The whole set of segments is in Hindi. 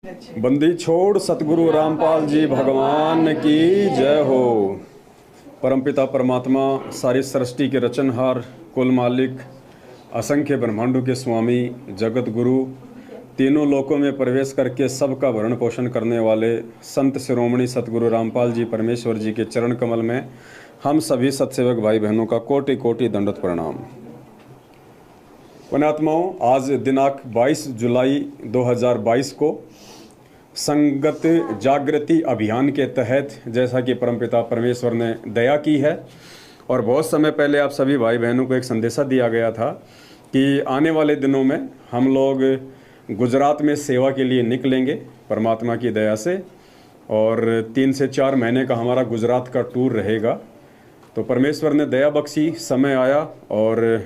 बंदी छोड़ सतगुरु रामपाल जी भगवान की जय हो। परमपिता परमात्मा सारी सृष्टि के रचनहार, कुल मालिक, असंख्य ब्रह्मांडों के स्वामी, जगत गुरु, तीनों लोकों में प्रवेश करके सबका भरण पोषण करने वाले संत शिरोमणि सतगुरु रामपाल जी परमेश्वर जी के चरण कमल में हम सभी सत्सेवक भाई बहनों का कोटि कोटि दंडवत प्रणाम। पुण्यात्माओं, आज दिनांक 22 जुलाई 2022 को संगत जागृति अभियान के तहत, जैसा कि परमपिता परमेश्वर ने दया की है और बहुत समय पहले आप सभी भाई बहनों को एक संदेशा दिया गया था कि आने वाले दिनों में हम लोग गुजरात में सेवा के लिए निकलेंगे परमात्मा की दया से, और 3 से 4 महीने का हमारा गुजरात का टूर रहेगा। तो परमेश्वर ने दया बख्शी, समय आया और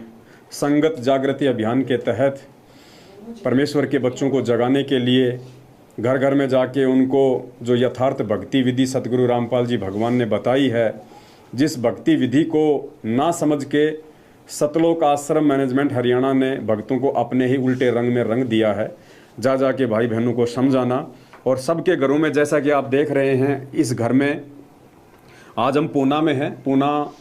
संगत जागृति अभियान के तहत परमेश्वर के बच्चों को जगाने के लिए घर घर में जाके उनको जो यथार्थ भक्ति विधि सतगुरु रामपाल जी भगवान ने बताई है, जिस भक्ति विधि को ना समझ के सतलोक आश्रम मैनेजमेंट हरियाणा ने भक्तों को अपने ही उल्टे रंग में रंग दिया है, जा जा के भाई बहनों को समझाना। और सबके घरों में, जैसा कि आप देख रहे हैं, इस घर में आज हम पूना में हैं, पूना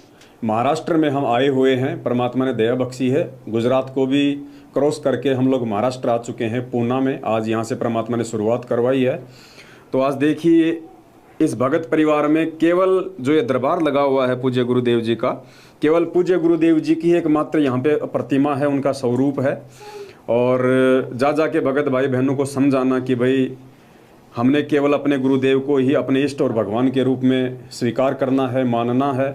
महाराष्ट्र में हम आए हुए हैं। परमात्मा ने दया बख्शी है, गुजरात को भी क्रॉस करके हम लोग महाराष्ट्र आ चुके हैं, पूना में। आज यहाँ से परमात्मा ने शुरुआत करवाई है। तो आज देखिए, इस भगत परिवार में केवल जो ये दरबार लगा हुआ है पूज्य गुरुदेव जी का, केवल पूज्य गुरुदेव जी की एकमात्र यहाँ पे प्रतिमा है, उनका स्वरूप है। और जा जा के भगत भाई बहनों को समझाना कि भाई हमने केवल अपने गुरुदेव को ही अपने इष्ट और भगवान के रूप में स्वीकार करना है, मानना है,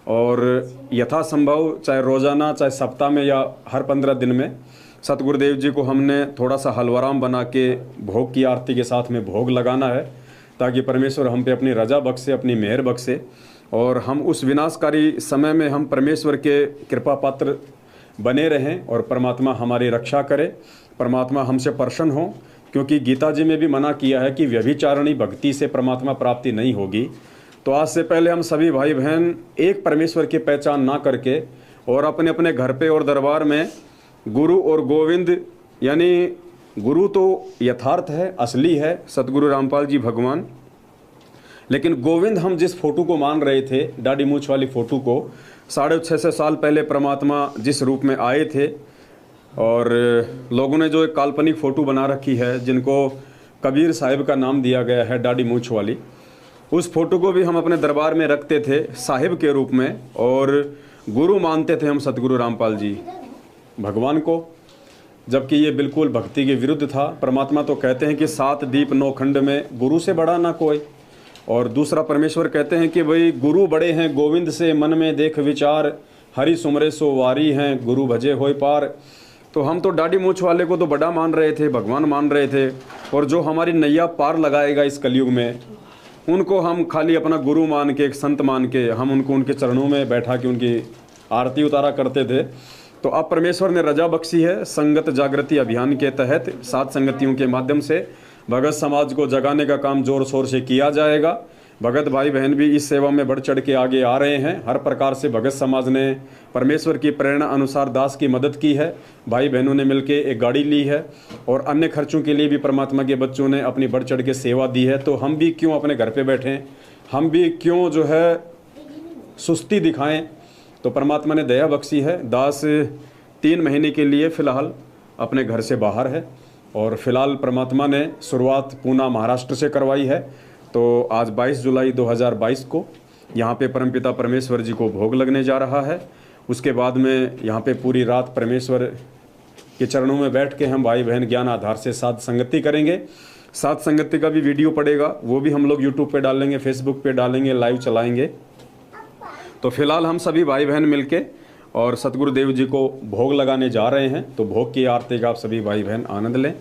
और यथासंभव चाहे रोज़ाना, चाहे सप्ताह में या हर 15 दिन में सतगुरुदेव जी को हमने थोड़ा सा हलवाराम बना के भोग की आरती के साथ में भोग लगाना है, ताकि परमेश्वर हम पे अपनी रजा बख्शे, अपनी मेहर बख्शे, और हम उस विनाशकारी समय में हम परमेश्वर के कृपा पात्र बने रहें और परमात्मा हमारी रक्षा करे, परमात्मा हमसे प्रसन्न हो। क्योंकि गीता जी में भी मना किया है कि व्यभिचारिणी भक्ति से परमात्मा प्राप्ति नहीं होगी। तो आज से पहले हम सभी भाई बहन एक परमेश्वर की पहचान ना करके और अपने अपने घर पे और दरबार में गुरु और गोविंद, यानी गुरु तो यथार्थ है, असली है सतगुरु रामपाल जी भगवान, लेकिन गोविंद हम जिस फोटो को मान रहे थे, दाढ़ी मूछ वाली फोटो को, 650 साल पहले परमात्मा जिस रूप में आए थे, और लोगों ने जो एक काल्पनिक फ़ोटो बना रखी है जिनको कबीर साहिब का नाम दिया गया है, दाढ़ी मूछ वाली, उस फोटो को भी हम अपने दरबार में रखते थे साहिब के रूप में, और गुरु मानते थे हम सतगुरु रामपाल जी भगवान को, जबकि ये बिल्कुल भक्ति के विरुद्ध था। परमात्मा तो कहते हैं कि 7 दीप 9 खंड में गुरु से बड़ा ना कोई, और दूसरा परमेश्वर कहते हैं कि भाई गुरु बड़े हैं गोविंद से, मन में देख विचार, हरि सुमरे सो वारी हैं, गुरु भजे होय पार। तो हम तो दाढ़ी मूछ वाले को तो बड़ा मान रहे थे, भगवान मान रहे थे, और जो हमारी नैया पार लगाएगा इस कलयुग में, उनको हम खाली अपना गुरु मान के, एक संत मान के, हम उनको उनके चरणों में बैठा के उनकी आरती उतारा करते थे। तो अब परमेश्वर ने रजा बख्शी है, संगत जागृति अभियान के तहत 7 संगतियों के माध्यम से भगत समाज को जगाने का काम जोर शोर से किया जाएगा। भगत भाई बहन भी इस सेवा में बढ़ चढ़ के आगे आ रहे हैं। हर प्रकार से भगत समाज ने परमेश्वर की प्रेरणा अनुसार दास की मदद की है, भाई बहनों ने मिलके एक गाड़ी ली है, और अन्य खर्चों के लिए भी परमात्मा के बच्चों ने अपनी बढ़ चढ़ के सेवा दी है। तो हम भी क्यों अपने घर पे बैठें, हम भी क्यों जो है सुस्ती दिखाएं। तो परमात्मा ने दया बख्शी है। दास 3 महीने के लिए फ़िलहाल अपने घर से बाहर है, और फिलहाल परमात्मा ने शुरुआत पूना महाराष्ट्र से करवाई है। तो आज 22 जुलाई 2022 को यहाँ पे परमपिता परमेश्वर जी को भोग लगने जा रहा है। उसके बाद में यहाँ पे पूरी रात परमेश्वर के चरणों में बैठ के हम भाई बहन ज्ञान आधार से साध संगति करेंगे। साध संगति का भी वीडियो पड़ेगा, वो भी हम लोग यूट्यूब पे डालेंगे, फेसबुक पे डालेंगे, लाइव चलाएंगे। तो फिलहाल हम सभी भाई बहन मिलके और सतगुरुदेव जी को भोग लगाने जा रहे हैं। तो भोग की आरती का आप सभी भाई बहन आनंद लें।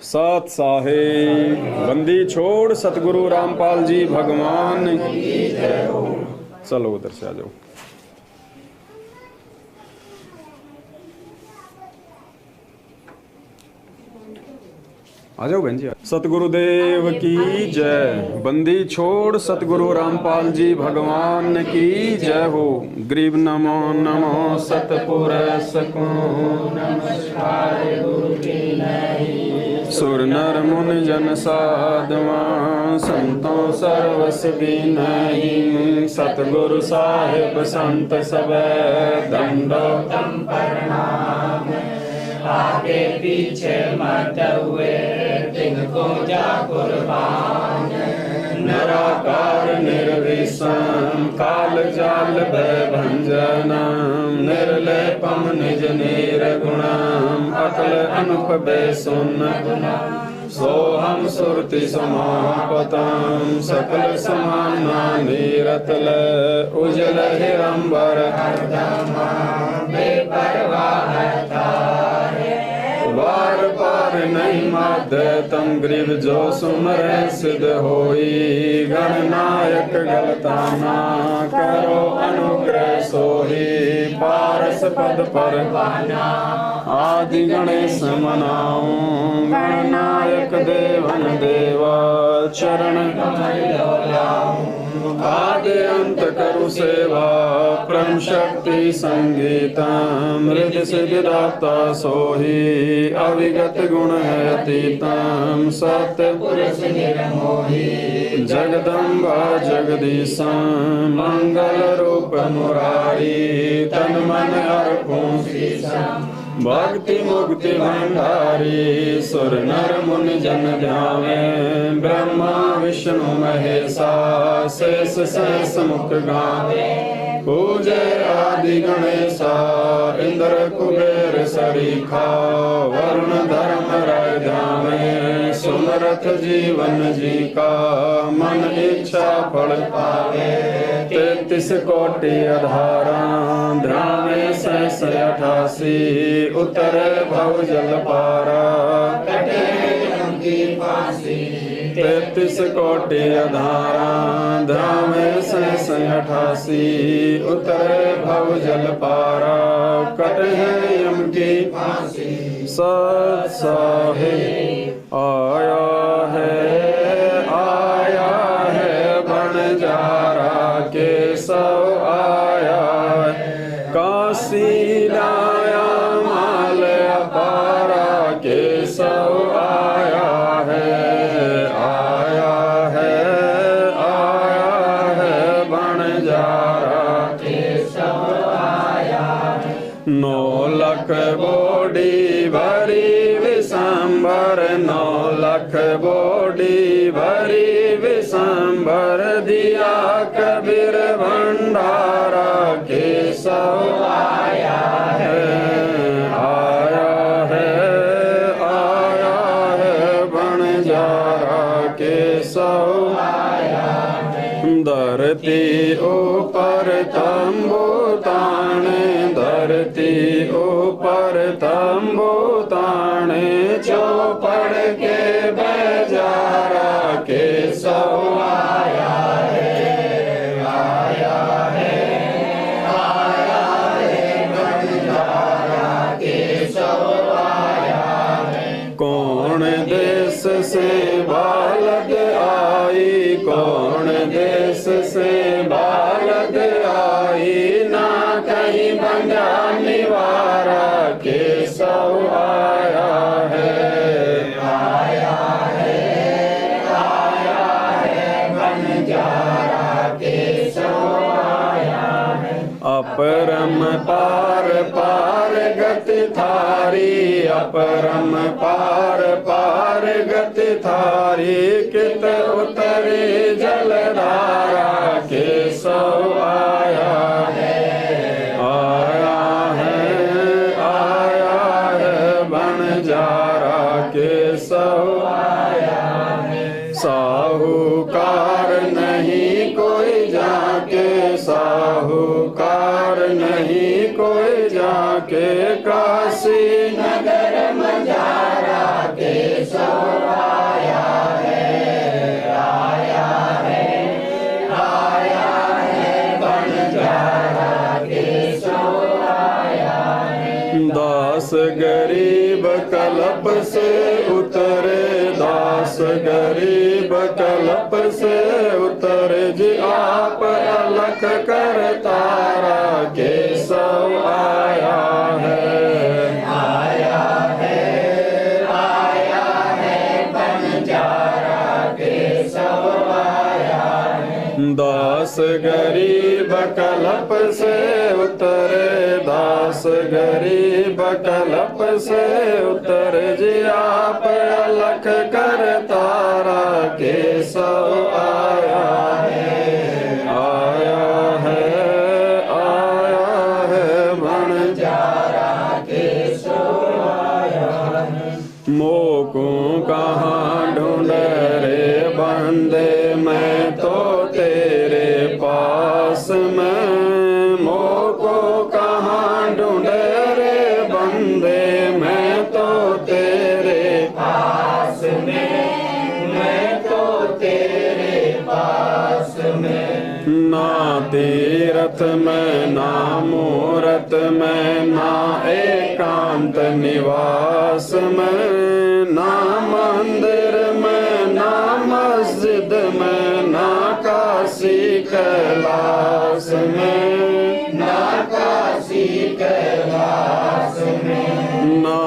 सत साहेब बंदी छोड़ सतगुरु रामपाल जी भगवान की जय हो। चलो उधर से आ जाओ। आ जाओ बहन जी। सतगुरुदेव की जय। बंदी छोड़ सतगुरु रामपाल जी भगवान की जय हो। ग्रीव नमो नमो सतपुर सको नमस्कार गुरु की नहीं सुर नर मुनि जन साधवा संतों सर्वस विनयी सतगुरु साहिब संत सबे दंडोतम प्रणाम। आगे पीछे मत हुए तिनको जा कुर्बान। निराकार निर्विषम काल जाल भय भंजनम निर्लेपम निज निर्गुणम अकल अनुपबे सुन सोहम सुरति समापतम सकल समाना नीरतल उजल हिरंबर हरदमा बेपरवाह तारे। वार पार नहीं माध्य तम ग्रीव जो सुमर सिद्ध होई। गणनायक गलताना करो अनुग्रह सोही। पारस पद पर आदि गणेश मनाऊं। गणनायक देवन देवा चरण आदि अंत करु सेवा। परम शक्ति संगीतम हृदय सिद्धिदाता सोही। अविगत गुण है अतीतम सत्य पुरुष निर्मोही। जगदम्बा जगदीशम मंगल रूप मुरारी। तन मन अर्पण शीशम भक्ति मुक्ति भंडारी। सुर नर मुनि जन ध्यावे ब्रह्मा विष्णु महेशा। शेष सहस मुख गावे पूजे आदि गणेशा। इंद्र कुबेर सरीखा वरुण धर्म राय ध्यावे। सुमरथ जीवन जी का मन इच्छा फल पावे। 33 कोटि अधारा ध्यावे सहस 88। उतरे भव जल पारा कटे की फांसी। 33 कोटि अधारा ध्यावे सहस 88। उतरे भव जल पारा कटे यम की फांसी। सत साहिब आया है बनजारा के सब आया है। काशी लाया माल अपारा के सब आया है बनजारा के सब आया है। 9 लाख बोडी भरी विशंबर 9 लाख बोडी भरी विशंबर। दिया कबीर भंडारा के सब आया है बनजारा के सब आया है। धरती ऊपर तंबू ताने धरती ऊपर तंबू ताने। चौपड़ के बेजारा के सब आया है बनजारा के सब आया है। कौन देश से बालद आई कौन देश से बालद आई। ना कहीं बंगा निवारा के सब आया है बनजारा के सब आया है। अपरम पार पार गति थारी अपरम पार पार गति थारी। कित उतरे जलधारा के सब आया है बनजारा के सब आया है। साहूकार नहीं कोई जाके साहूकार नहीं कोई जाके। काशी नगर मजारा के सब आया है बनजारा के सब आया है। दास गरीब कल्प से उतरे दास गरीब कल्प से उतरे। जी आप अलख कर तारा के सब आया है दास गरीब कलप से उतरे, दास गरीब कलप से उतर जी आप अलख कर तारा केशव आया है, आया है, आया है बंजारा केशव आया है। मोको कहाँ ढूंढ रे बंदे, मैं तो तेरे पास में। मोको कहाँ ढूंढ रे बंदे, मैं तो तेरे पास में, मैं तो तेरे पास में। ना तीरथ में ना मूरत में, ना एकांत निवास में, ना मंदिर में ना मस्जिद में, ना काशी कैलाश में, ना काशी कैलाश में। ना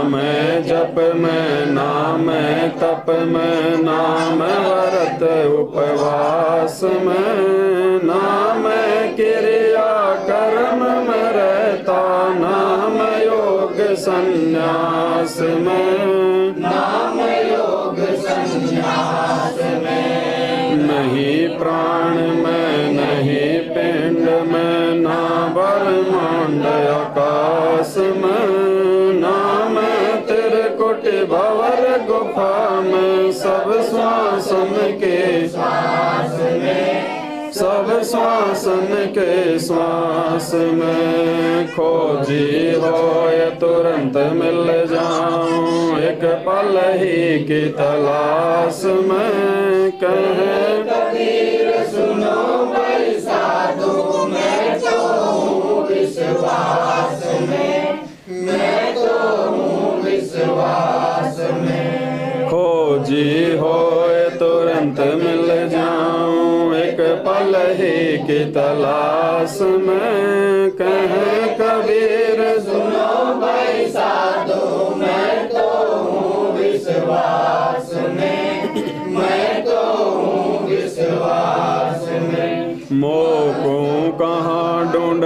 मैं जप में ना मैं तप में, ना मैं व्रत उपवास में, ना मैं क्रिया कर्म में रहता, ना मैं योग संन्यास में, ना मैं योग संन्यास में। नहीं प्राण में नहीं पिंड में, ना ब्रह्मांड आकाश में, ना मैं त्रिकुट भंवर गुफा में। सब श्वासन के श्वास में, सब श्वासन के श्वास में। खोजी होए तुरंत मिल जाऊं, एक पल ही की तलाश में। कहे कबीर सुनो भाई साधु, मैं तो हूँ विश्वास में, मैं तो हूँ विश्वास में। खोजी होए तुरंत मिल जाऊं, एक पल ही की तलाश में। कहे कबीर सुनो भाई साधु, मैं तो हूँ विश्वास में, मैं तो हूँ विश्वास में। मोको कहाँ ढूंढ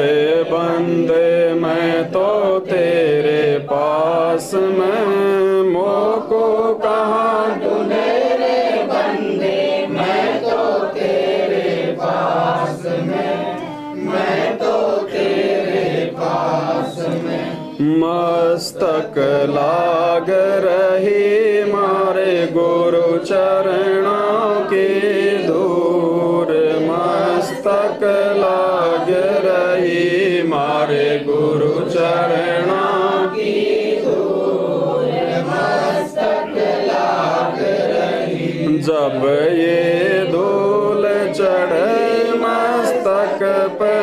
रे बंदे, मैं तो तेरे पास में। मोको कहाँ ढूंढ रे बंदे, मैं तो तेरे पास में, मैं तो तेरे पास में। मस्तक लाग रही मारे गुरु चरणों की धूर, मस्तक लाग रही मारे गुरु चरणों की धूर, मस्तक लाग रही। जब ये धूल चढ़े मस्तक पे,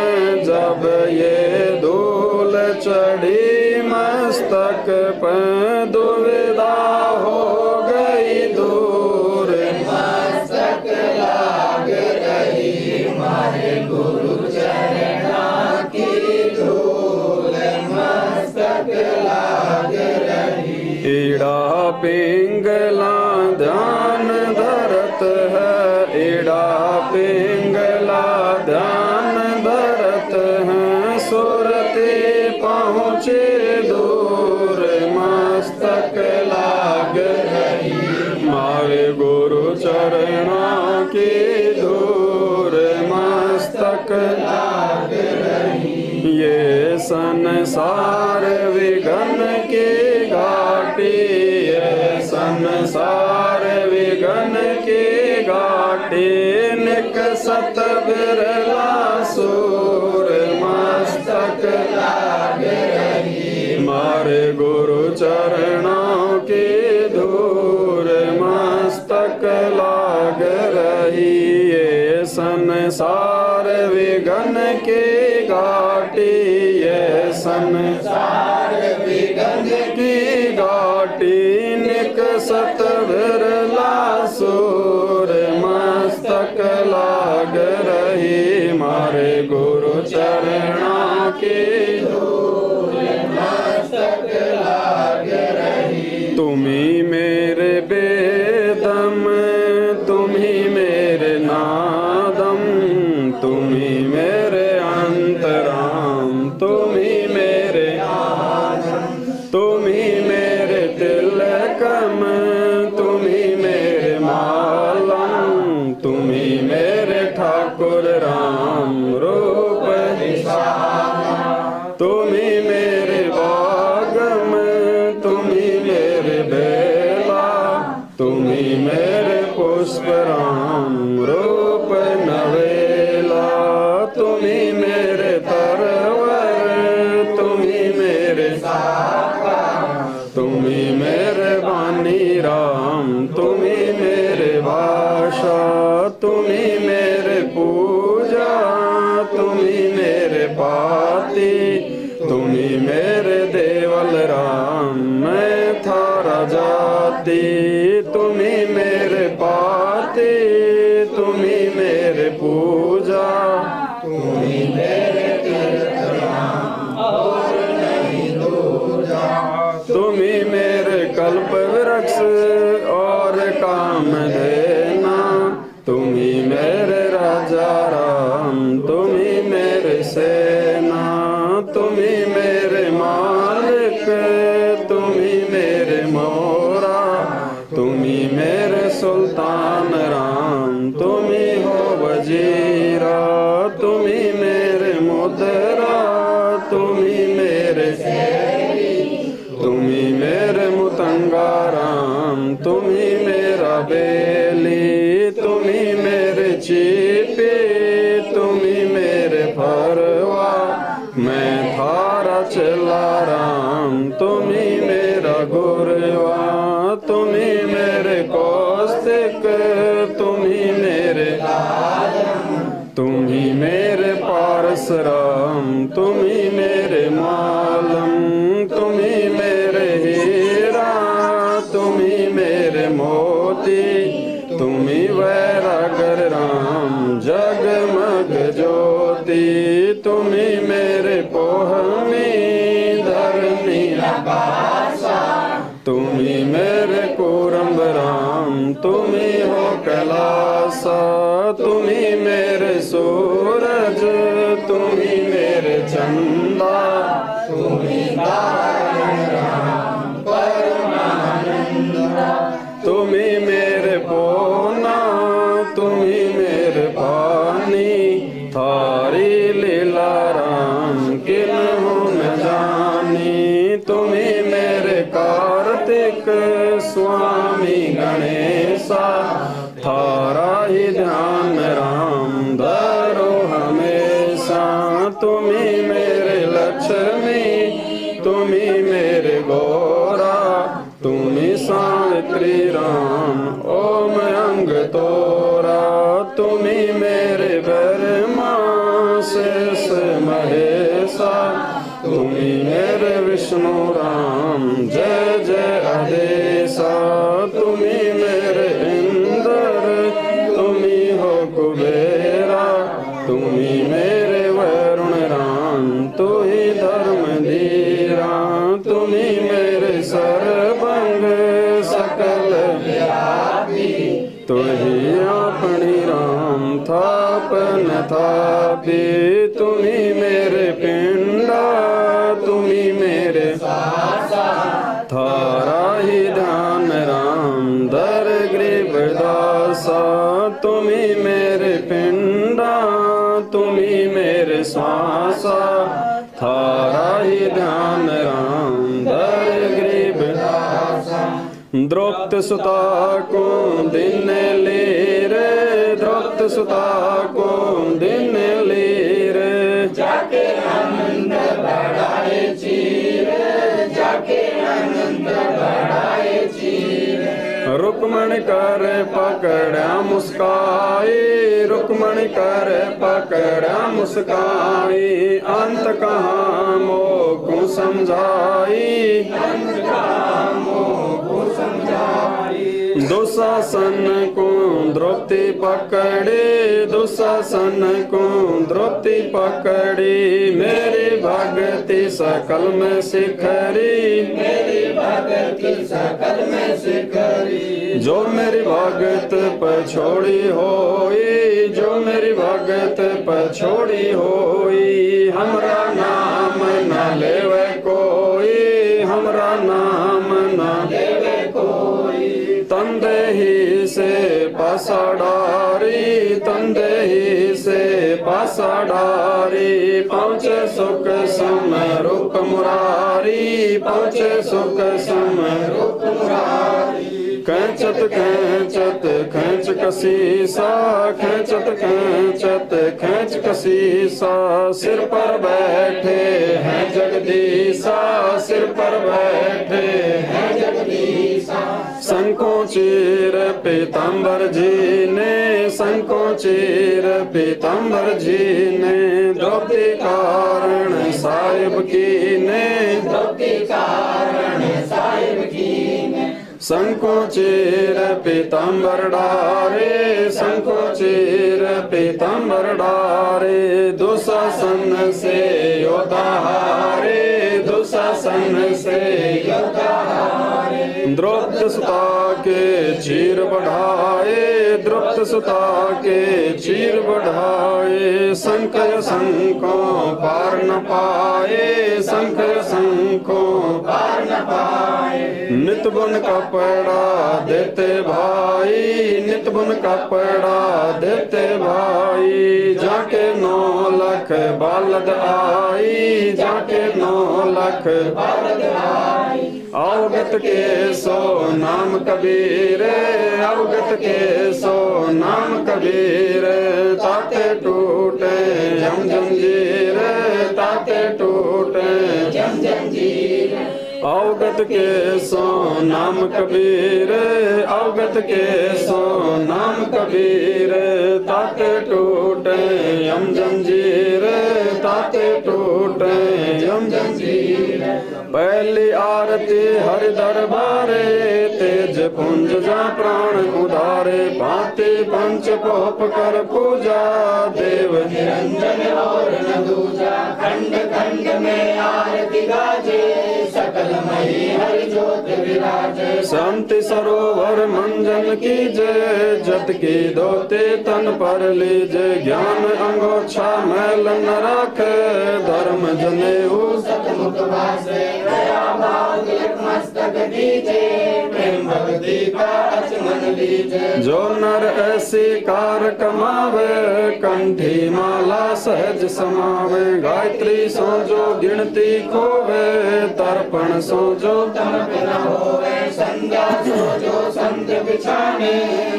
जब ये धूल चढ़ी मस्तक पे, दुविधा हो गई दूर। मस्तक लाग रही मारे गुरु चरणों की धूल, मस्तक लाग रही। ईड़ा पिंगला ध्यान धरत है, ईड़ा पिंगला ध्यान धरत है। सुरती पहुँचे दूर, मस्तक लाग रही मारे गुरु चरणों की धूर, मस्तक लाग रही। ये संसार विघन की घाटी, ये संसार विघन की घाटी। निकसत बिरला सूर, मस्तक लाग रही मारे गुरु चरणों की धूर, मस्तक लाग रही। ये संसार विघन की घाटी, ये संसार विघन की घाटी। निकसत बिरला सूर, मस्तक लाग रही मारे गुरु चरणों की धूल, मस्तक लाग रही। तुम्ही मेरे वेद ही मेरे नादम, तुम ही मेरे अंतराम, तुम ही मेरे तुम ही मेरे तिलकम, तुम ही मेरे मालम, तुम ही मेरे ठाकुर राम रूप, तुम ही मेरे बागम, तुम ही मेरे बेला, तुम ही मेरे पुष्प राम रूप नवेला, तुम ही मेरे तरवर, तुम ही मेरे तुम ही मेरे बानी राम, तुम ही मेरे भाषा, तुम ही मेरे पूजा, तुम ही मेरे पाती, तुम ही मेरे देवल राम, मैं थारा जाति, तुम ही मेरे पाती, तुम ही मेरे पूजा, तुम ही मेरे तीर्थ राम, और नहीं दूजा, तुम ही मेरे कल्प वृक्ष और काम देना, तुम ही मेरे राजा राम, तुम ही मेरे सेना, तुम ही मेरे मालिक, तुम ही मेरे मोरा, तुम ही मेरे सुल्तान राम, तुम ही हो वजीरा, तुम ही मेरे मुद्रा, तुम ही मेरे तुम ही मेरे मुतंगा राम, तुम ही मेरा बेली, तुम ही मेरे चीपे, तुम ही मेरे फरवा, मैं थारा चला राम, तुम ही मेरा गुरवा, तुम ही मेरे कौस्तिक, तुम ही मेरे तुम ही मेरे पारस राम, तुम ही मेरे मालम, तुम ही मेरे हीरा, तुम ही मेरे मोती, तुम ही वैरागर राम, जगमग ज्योति, तुम ही मेरे पोहमी धरनी, तुम ही मेरे कुरम्ब राम, तुम ही हो कैलासा, तुम ही मेरे सूरज, तुम ही मेरे चंदा, तुम ही राम परमानंद, तुम ही मेरे पोना, तुम ही मेरे पानी, थारी लीला राम किन्हु न जानी, तुम ही मेरे कार्तिक स्वामी गणेशा, थारा ही ध्यान राम धरो हमेशा, तुम ही मेरे लक्ष्मी, तुम ही मेरे गौरा, तुम ही सावित्री राम, ओम अंग तोरा, तुम ही मेरे ब्रह्मा शेष महेशा, तुम ही मेरे विष्णु राम, जय जय आदेशा, तुम ही मेरे इंद्र, तुम ही हो कुबेरा, तुम ही मेरे वरुण राम, तू ही धर्म धीरा, तुम ही मेरे सर्वंग सकल तू ही अपनी राम थापन थापी, तुम ही मेरे पिंडा, तुम ही मेरे थारा ही ध्यान राम दर ग्रीव दासा, तुम ही मेरे पिंडा, तुम ही मेरे श्वासा, थारा ही ध्यान राम दर ग्रीव दासा, द्रौपद सुता को दिन लीर, द्रौपद सुता को दिन लीर, जाके आनंद बढ़ाए चीर, जाके आनंद बढ़ाए चीर, रुक्मण कर पकड़ा मुस्काई, रुक्मण कर पकड़ा मुस्काई, अंत कहाँ मोको समझाई, अंत कहाँ मोको समझाई, दुशासन को द्रौपदी पकड़ी, दुशासन को द्रौपदी पकड़ी। मेरी भक्ति सकल में सिखरी, मेरी भक्ति सकल में सिखरी। जो मेरी भगत पर छोड़ी होई, जो मेरी भगत पर छोड़ी होई। हमरा नाम न लेवे कोई, हमरा नाम न लेवे कोई। तंदेही से पासा डारी, तंदेही से पासा डारी। पहुँचे सुख सम रूप मुरारी, पहुँचे सुख सम रूप मुरारी। खेचत खेचत खेच कसीसा, खेचत खेचत खेच कसीसा। सिर पर बैठे हैं जगदीशा, सिर पर बैठे हैं जगदीशा। शंखों चीर पीताम्बर जी ने, शंखों चीर पीताम्बर जी ने। द्रौपदी कारण साहिब की ने, द्रौपदी कारण साहिब की ने। शंखों चीर पीताम्बर डारे, शंखों चीर पीताम्बर डारे। दुशासन से योद्धा हारे, दुशासन से योद्धा हारे। द्रौपदी सुता के चीर बढ़ाए, द्रौपदी सुता के चीर बढ़ाए। शंख शंखों पार न पाए, शंख शंखों पार न पाए। नित बुन कपड़ा देते भाई, नित बुन कपड़ा देते भाई। जाके 9 लाख बालद आई, जाके 9 लाख बालद आई। अवगत के सो नाम कबीर, अवगत के सो नाम कबीर। ताते टूटे जम जंजीर, ताते टूटे जम जंजीर। अवगत के सो नाम कबीर, अवगत के सो नाम कबीर। ताते टूटे यम जंजीर, ताते टूटे यम जंजीर। पहली आरती हरि दरबारे, तेज पुंज जा प्राण उदारे। भांति पंच पोप कर पूजा, देव निरंजन और न दूजा। खंड खंड में आरती गाजे, सकल मही हरि ज्योत विराजे। शांति सरोवर मंजन कीजे, जत की दोते तन पर लीजे। ज्ञान अंगोछा मैल न राखे, धर्म जनेऊ सतमुख वासे। दया भाव तिलक मस्तक दीजे, प्रेम भक्ति का अचमन लीजे। जो नर ऐसी कार कमावे, कंठी माला सहज समावे। गायत्री सो जो गिनती खोवे, तर्पण सो जो तमक न होवे। संध्या सो जो संत बिछाने,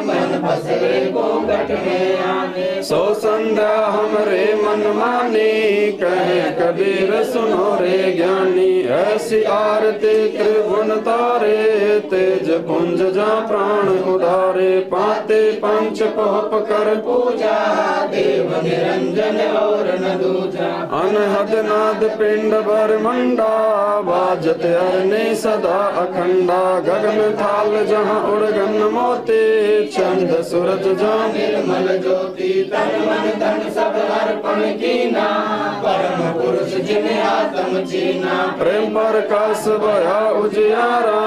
मन बसरे घूंघट में आने। सो संध्या हमरे मन मानी, कहे कबीर सुनो रे ज्ञानी। ऐसी आरती त्रिभुवन तारे, तेज पुंज जा प्राण उदारे। पाते पंच पोप कर पूजा, देव निरंजन और न दूजा। अनहद नाद पिंड भर मंडा, बाजत अरने सदा अखंडा। गगन थाल जहाँ उड़गन मोती, चंद सूरज जहाँ निर्मल ज्योति। तन मन धन सब अर्पण कीना, परम पुरुष जिन्हें आत्म चीना। प्रेम पर कास बया उजियारा,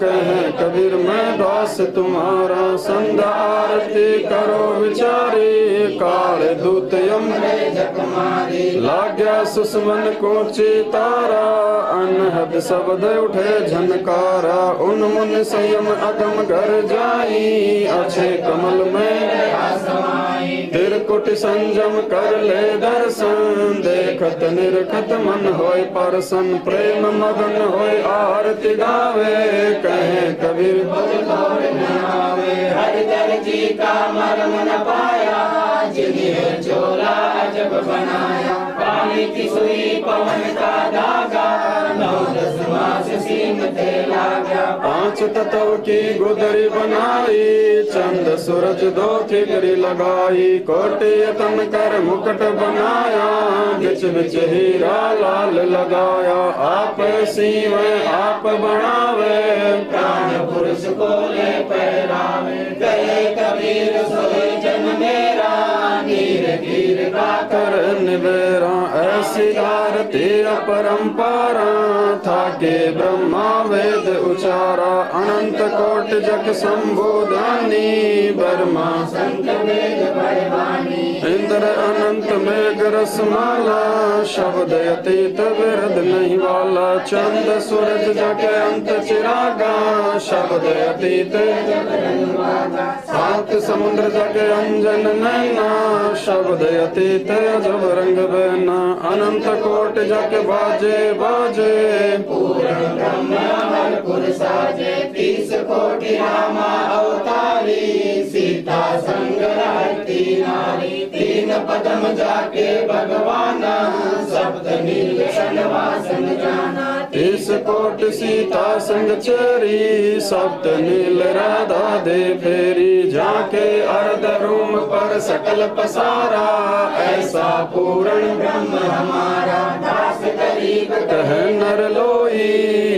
कहे कबीर मैं दास तुम्हारा। संध्या आरती करो विचारी, काल दूत यम जप मारी। लाग्या सुषमन को चितारा, अनहद शब्द उठे झनकारा। उन मुन संयम अगम घर जाई, अच्छे कमल में समाई। त्रिकुट संयम कर ले दर्शन, देखत निरखत मन होय परसन। प्रेम मगन होय आरती गावे, कहे कबीर हरि दर जी का मर्म न पाया, जिन्हें चोला अजब बनाया। पानी की सुई पवन का धागा, 9-10 मास सीम ते लागा। 5 तत्व की गुदरी बनाई, चंद सूरज दो ठिकरी लगाई, कोटि यतन कर मुकुट बनाया, बिच बिच हीरा लाल लगाया, आप सीव आप बनावे, प्राण पुरुष को ले पहरावे, कहे कबीर सोए जन मेरा, नीर गिर का कर निबेरा, ऐसी आरती अपरंपारा, था के ब्रह्मा वेद उचारा, अनंत कोट जग संबोधानी, बर्मा संत वेद बड़वानी, इंद्र अनंत मेघ रसमाला, शब्द अतीत विरद नहीं वाला, चंद सूरज जग अंत चिरागा, शब्द अतीत सात समुद्र जग अंजन नैना, शब्द अतीत जब रंग बहना, अनंत कोट जग बाजे बाजे, पूर्ण ब्रह्म हरपुर साजे, 30 कोटि रामा अवतारी, सीता संग रहती नारी, 3 पदम जाके भगवाना, सप्त नील षणवासन जाना, 30 कोट सीता संग चरी, सप्त नील राधा दे फेरी, जाके अर्ध रूम पर सकल पसारा, ऐसा पूर्ण ब्रह्म हमारा, दास गरीब कह नर लोई,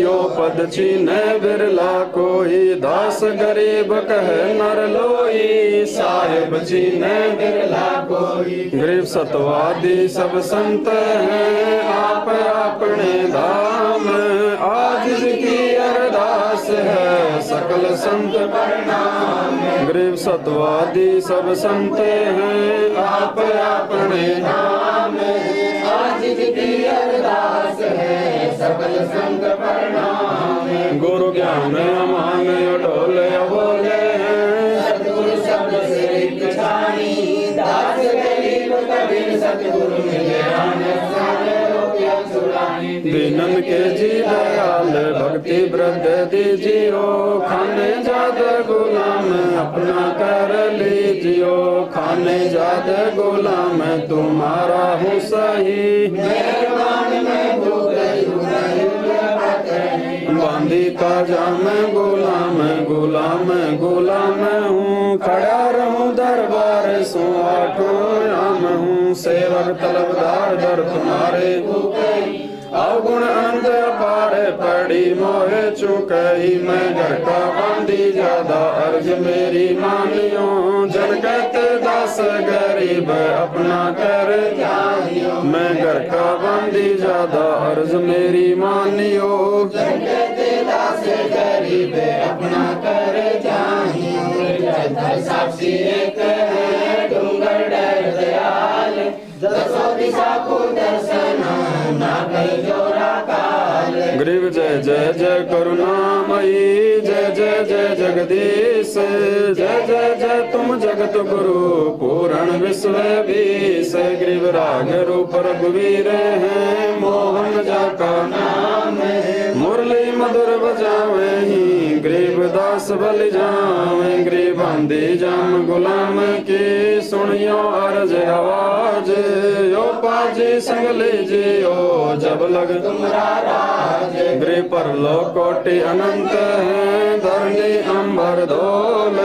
यो पद चीने बिरला कोई, दास गरीब कह नर लोई, साहिब चीने बिरला कोई, गरीब सतवादी सब संत हैं, आप अपने धाम, आज की अरदास है सकल संत प्रणाम, गरीब सतवादी सब संत हैं, आप अपने नाम, आज की अरदास है सकल संत प्रणाम, गुरु ज्ञान अमान ढोले बोले हैं, सतगुरु शब्द से पछानी, दास गरीब कबीर सतगुरु मिले आनंद सारे रोगियां छुड़ानी, दीनन के जी दयाल भक्ति वृद्ध दीजियो, खाने जाद गुलाम अपना कर लीजियो, खाने जाद गुलाम तुम्हारा हूँ सही, मेहरबान में भूख बांदी का जाम गुलाम गुलाम गुलाम हूँ, खड़ा रहूं दरबार सो आठों राम हूँ, सेवक तलबदार दर तुम्हारे, अवगुण अनंत अपार पड़ी मोहे चुकई, मैं घर का बांधी ज्यादा अर्ज मेरी मानियो, जन कहते दास गरीब अपना कर जानियो, मैं घर का बांधी ज्यादा अर्ज मेरी मानियो, कहते दास गरीब अपना कर जानियो, साक्षी एक है डूंगर डर दयाल, दसों दिशा को दर्शन ना कहीं जोरा काल, गरीब जय जय जय करुणामयी, जय जय जय जगदीश, जय जय जय तुम जगत गुरु पूर्ण विश्व बीस, गरीब राग रूप रघुवीर हैं, मोहन जा का नाम है, मुरली मधुर बजावे ही, गरीब दास बल जावे, गरीब बंदी जाम गुलाम की, सुनियो अर्ज आवाज, यो पाजी संग लीजियो जब लग तुम्हारा राज, गृह पर लो कोटि अनंत है, धरनी अंबर धोल,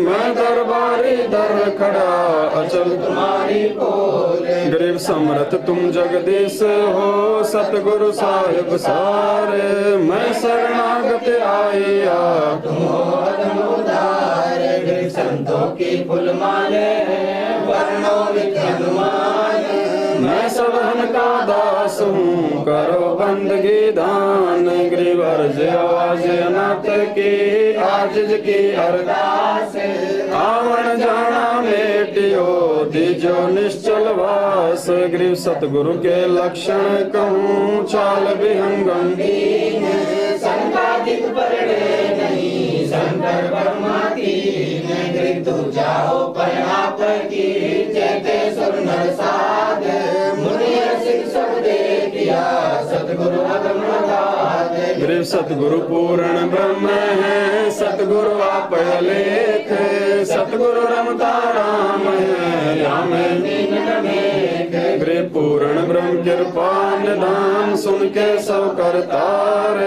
मैं दरबारी दर खड़ा अचल तुम्हारी पोल, गरीब समर्थ तुम जगदीश हो, सतगुरु साहिब सारे, मैं शरणागत आया, तुम हो अधम उदार, गरीब संतों की फूल माले वर्णों विच हनुमान, मैं सबहन का दास हूँ, करो बंदगी दान, गरीब अर्ज आवाज अनाथ की, आजिज की अरदास, आवण जाना मेटियो, दीजो निश्चल वास, गरीब सतगुरु के लक्षण कहूँ, चाल विहंगम दीन, संगादिक परड़े नहीं, शंकर ब्रह्मा तीन, गरीब तू जाओ पर आप की, जैते सुर नर साध, मुनि रसिक सब दे दिया, सतगुरु अगम अगाध, गरीब सतगुरु पूर्ण ब्रह्म है, सतगुरु आप लेख, सतगुरु रमता राम है, राम गरीब पूर्ण ब्रह्म कृपा निदान, सुन के सब करतार,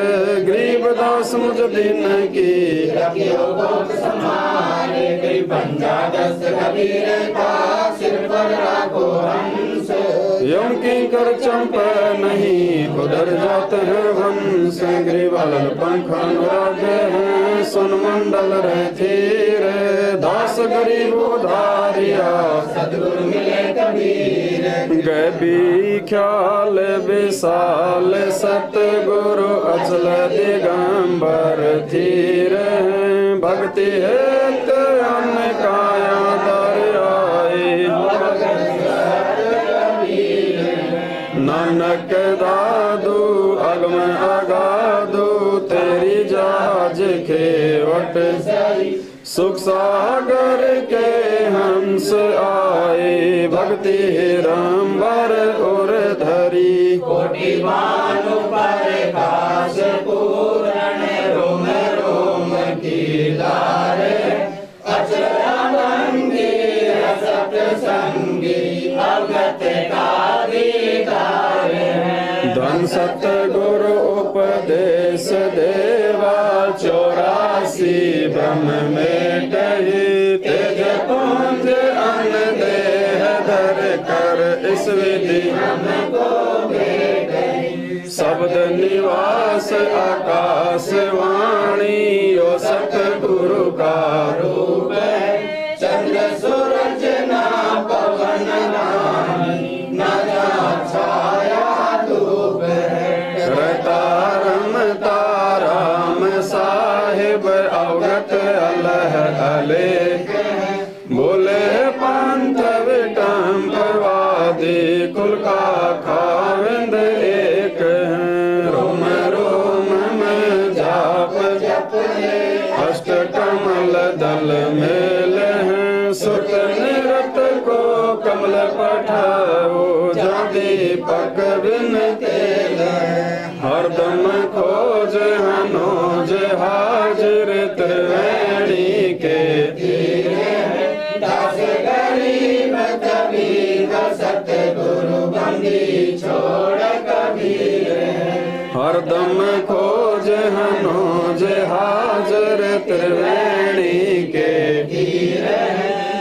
गरीब दास मुझ दिन की, रखियो गोप समारे, कोई पंजा दस्त कबीर का सिर पर राखो हंस। यम की कर चंप नहीं उधर जाते हैं हंस। ग्रीवालन पंख अनुरागे हैं सुन मंडल रहती रे। दास गरीब उधारिया सतगुरु मिले कबीर। गए भी ख्याल विशाल सतगुरु अचल दिगंबर धीर। भक्ति हेत अन्न काया दर आए। नानक दादू अगम अगादू तेरी जहाज खेवट। सुख सागर के हंस आए भक्ति रंबर और धरी। कोटि भानु प्रकाश पूर्ण रोम रोम की लारे। अचलानंदी रसत संगी अगत कारिकार। धन सतगुरु उपदेश देवा 84 ब्रह्म में कही। तेज पुंज अन्न देह धर कर इस विधि हमको भेट। शब्द निवास आकाश वाणी ओ सतगुरु का रूप। चंद्र सूरज ना पवन ना छाया धूप। तारम ताराम साहिब अवगत अलह अले। बोले पंथ विटम्बवादी कुल का खाविंद एक है। रोम रोम में जाप अष्ट कमल दल मेल हैं। सुत निरत को कमल पठाओ जा दीपक बिन तेल। हरदम खोज हनोज हाजिर त्रिवेणी के। दास गरीब कबीर सतगुरु बंदी छोड़ कबीर। हरदम खोज हनोज हाजिर त्रिवेणी के।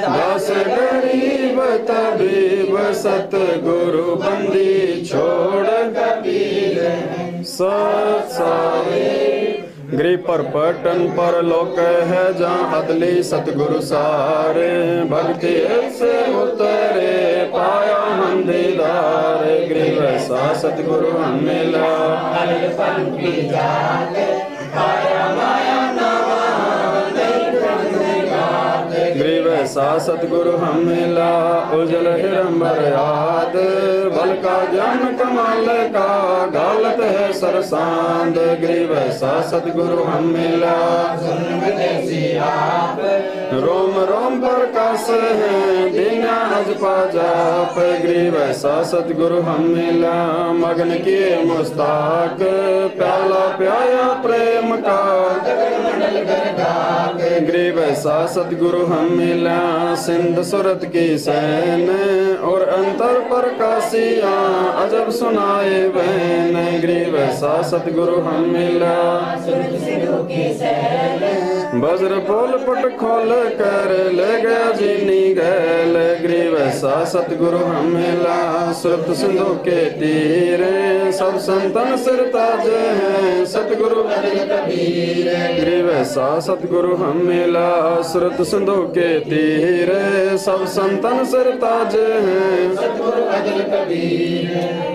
दास गरीब तबीब सतगुरु बंदी छोड़ कबीर। गृह पर पटन पर लोक है जहाँ अदली सतगुरु सारे। भक्ति से उतरे पाया हम दीदार। गृह वैसा सतगुरु हम मिला। की जात पाया माया नवा गृह वैसा सतगुरु हम मिला। उजल हिरंबर याद बल का ज्ञान कमाल का। गालत है सरसांद गृह वैसा सतगुरु हम मिला। रोम रोम प्रकाश है दीना हज पाजाप। गृह वैसा सतगुरु हम मिला। मगन किए मुस्ताक प्याला प्याया प्रेम का। गृह वैसा सतगुरु हम मिला। सिंध सुरत की सैन और अंतर प्रकाशिया अजब सुनाए बहन। गृह वैसा सतगुरु हम मिला। वज्र पोल पट खोल कर ले गया जीनी गैल। गृह वैसा सतगुरु हम मिला। सुरत सिंधु के तीरे सब संतन सिर ताज हैं। सतगुरु कबीर गृह वैसा सतगुरु हम मिला। सुरत सिंधु के तीरे सब संतन सिर ताज हैं। सतगुरु अजल कबीर।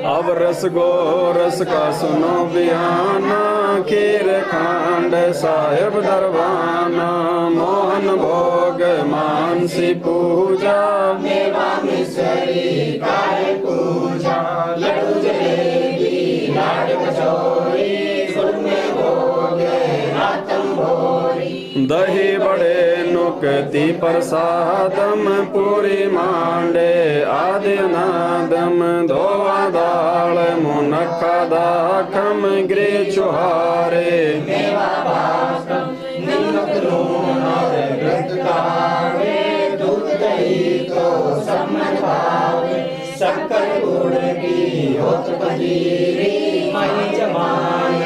अब रस गो रस का सुनो बियाना। खीर खांड साहेब दरबाना। मोहन भोग मानसी पूजा। मेवा मिसरी काय पूजा। लड्डू जलेबी लाड कचौरी। सुर में भोग रातम भोरी। दही बड़े नुकती प्रसादम पूरी मांडे आदि नादम। धोवा दाल मुनक्का दाखम गृह चुहारे। मेवा भास्कम नमक लूण और ग्रंथ कावे। दूध दही तो सम्मन भावे। शक्कर गुड़ की होत पजीरी। मई जमान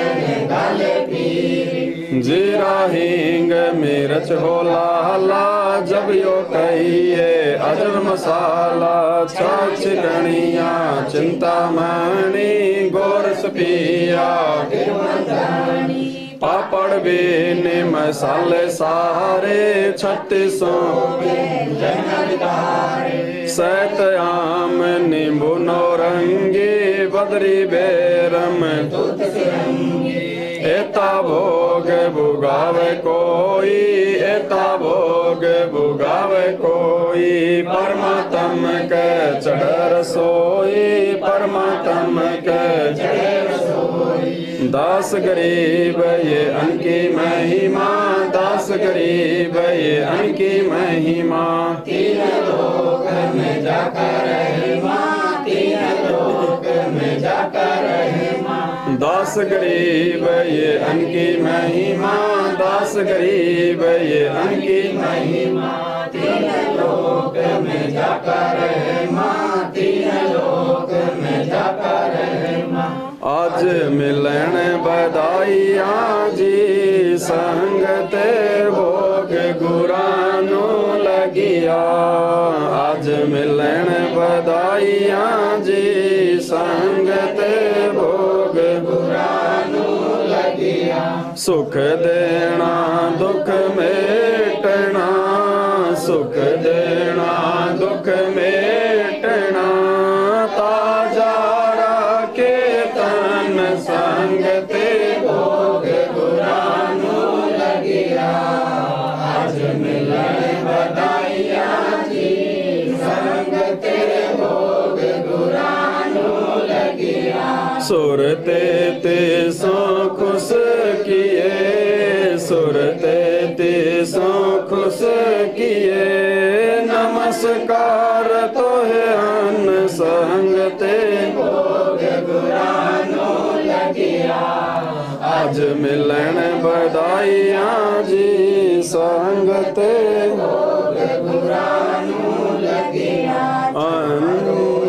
गाले पीरी। जीरा हींग मिर्च हो लाला, जब यो कहिए अजर मसाला। छाछ कणिया चिंतामणि, गोरस पिया पापड़ बेने मसाले सारे, 3600 सैत आम नींबू नौरंगी, बदरी बेरम एता भोग भुगावे कोई, एता भोग भुगावे कोई। परमात्म के चढ़ रसोई, परमात्म के चढ़ रसोई। दास गरीब ये अनकी महिमा, दास गरीब ये अनकी महिमा। तीन लोक में जाकर महिमा, तीन लोक में जाकर महिमा। दास गरीब ये अनकी महिमा, दास गरीब ये अनकी महिमा। तीन लोक में जाकर महिमा, तीन लोक में जाकर महिमा। आज मिलन बधाइया जी, संगते भोग गुरानो लगिया। आज मिलन बधाइया जी, संगते भोग गुरानो लगिया। सुख देना दुख मेटना, सुख देना दुख मेटना। ताजा राखे तन, संगते भोग गुरानो लगिया। आज मिलन बधाइया जी, संगते भोग गुरानो लगिया। सुरते ते सो खुश किए, सुरते ते सो खुश किए। नमस्कार तो है अन, संगते भोग गुरानो लगिया। आज मिलन बधाइया जी, संगते भोग गुरानो लगिया।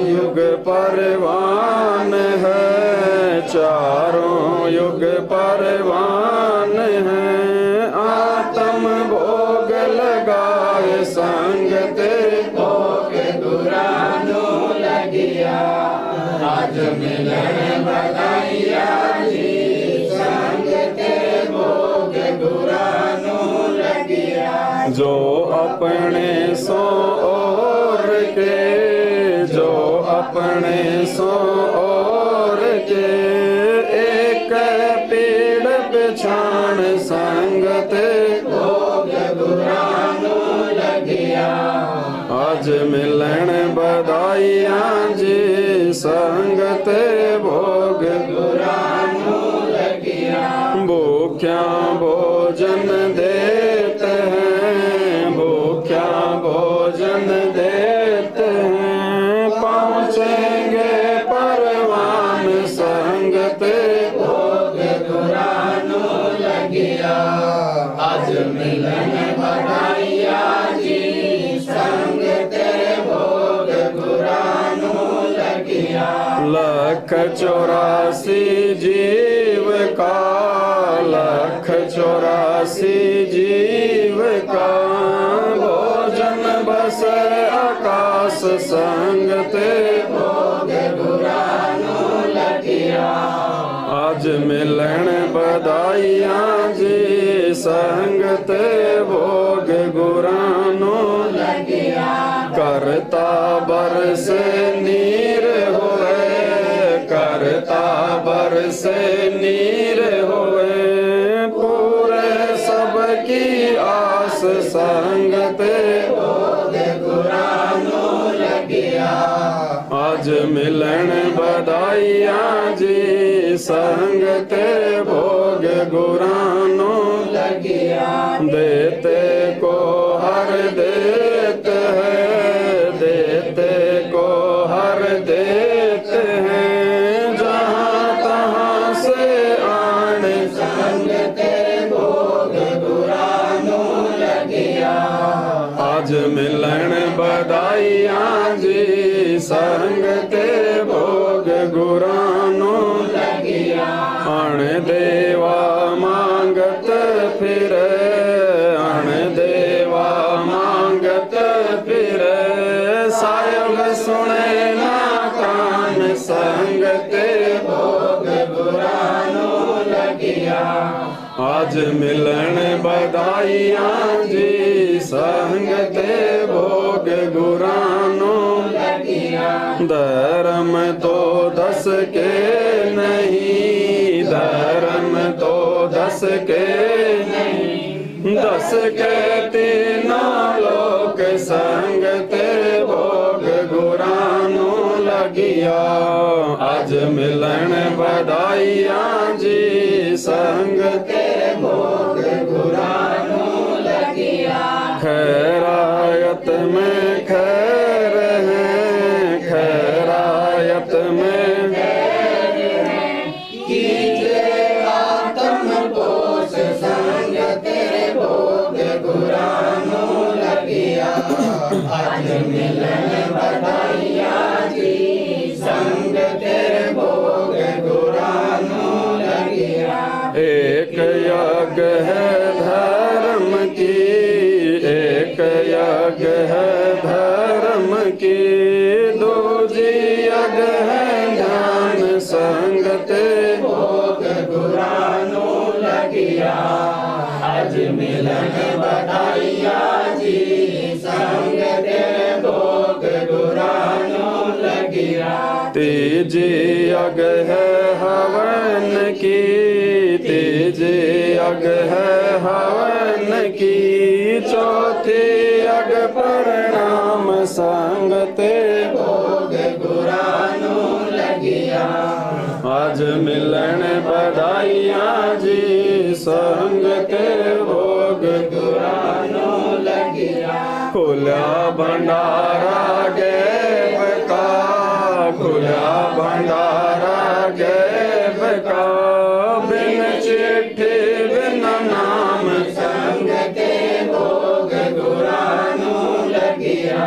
युग परवान है, चारों युग परवान है। आत्म भोग लगाए, संगते भोग गुरानो लगिया। आज मिलन बधाइया जी, संगते भोग गुरानो लगिया। जो अपने सो और के, जो अपने सो और के। एक पेड़ पिछाण, संगते भोग गुरानो लगिया। आज मिलन बधाइया जी, संगते भोग गुरानो लगिया। भूख्या भोजन देते हैं, भूख्या भोजन देते हैं। पहुँचेंगे परवान, संगते भोग गुरानो लगिया। आज मिलन बधाइया जी, संगते भोग गुरानो लगिया। 184 जीव का, 184 जीव का। भोजन बस आकाश, संगते भोग गुरानो लगिया। आज मिलन बधाइया जी, संगते भोग गुरानो लगिया। करता बरस नीर होए, करता बरस नीर होए। पूरे सबकी आस, संगते भोग गुरानो लगिया। आज मिलन बधाइया जी, संगते भोग गुरानो लगिया। देते को हर देते हैं, देते को हर देते हैं। जहाँ तहाँ से आने, संगते भोग गुरानो लगिया। आज मिलन बधाइया जी, संगते भोग गुरानो लगिया। अण देवा मांगत आज मिलन बधाइयाँ जी संग ते भोग गुरानो धर्म तो दस के नहीं, धर्म तो दस के नहीं, दस के तीनों लोक संग ते भोग गुरानो लगिया। आज मिलन बधाइयाँ जी संग ते भोग गुरानो लगिया। खैरायत में खैर है, खैरायत में खैर है, कीजिए आत्म पोष संग तेरे भोग गुरानो लगिया। आज मिलन बधाइयाँ जी संग तेरे भोग गुरानो लगिया। एक यज्ञ है धर्म की, एक यज्ञ है धर्म की, दूजी यज्ञ है ध्यान संग ते भोग गुरानो लगिया। आज मिलन बधाइयाँ जी संग ते भोग गुरानो लगिया। तीजी यज्ञ है हवन की, तीजी यज्ञ है हवन की, चौथी यज्ञ प्रणाम संग ते भोग गुरानो लगिया। आज मिलन बधाइयाँ जी संग ते भोग गुरानो लगिया। खुला भंडारा गैब का, खुला भंडारा गैब का, बिन चिट्ठी बिन नाम संग ते भोग गुरानो लगिया।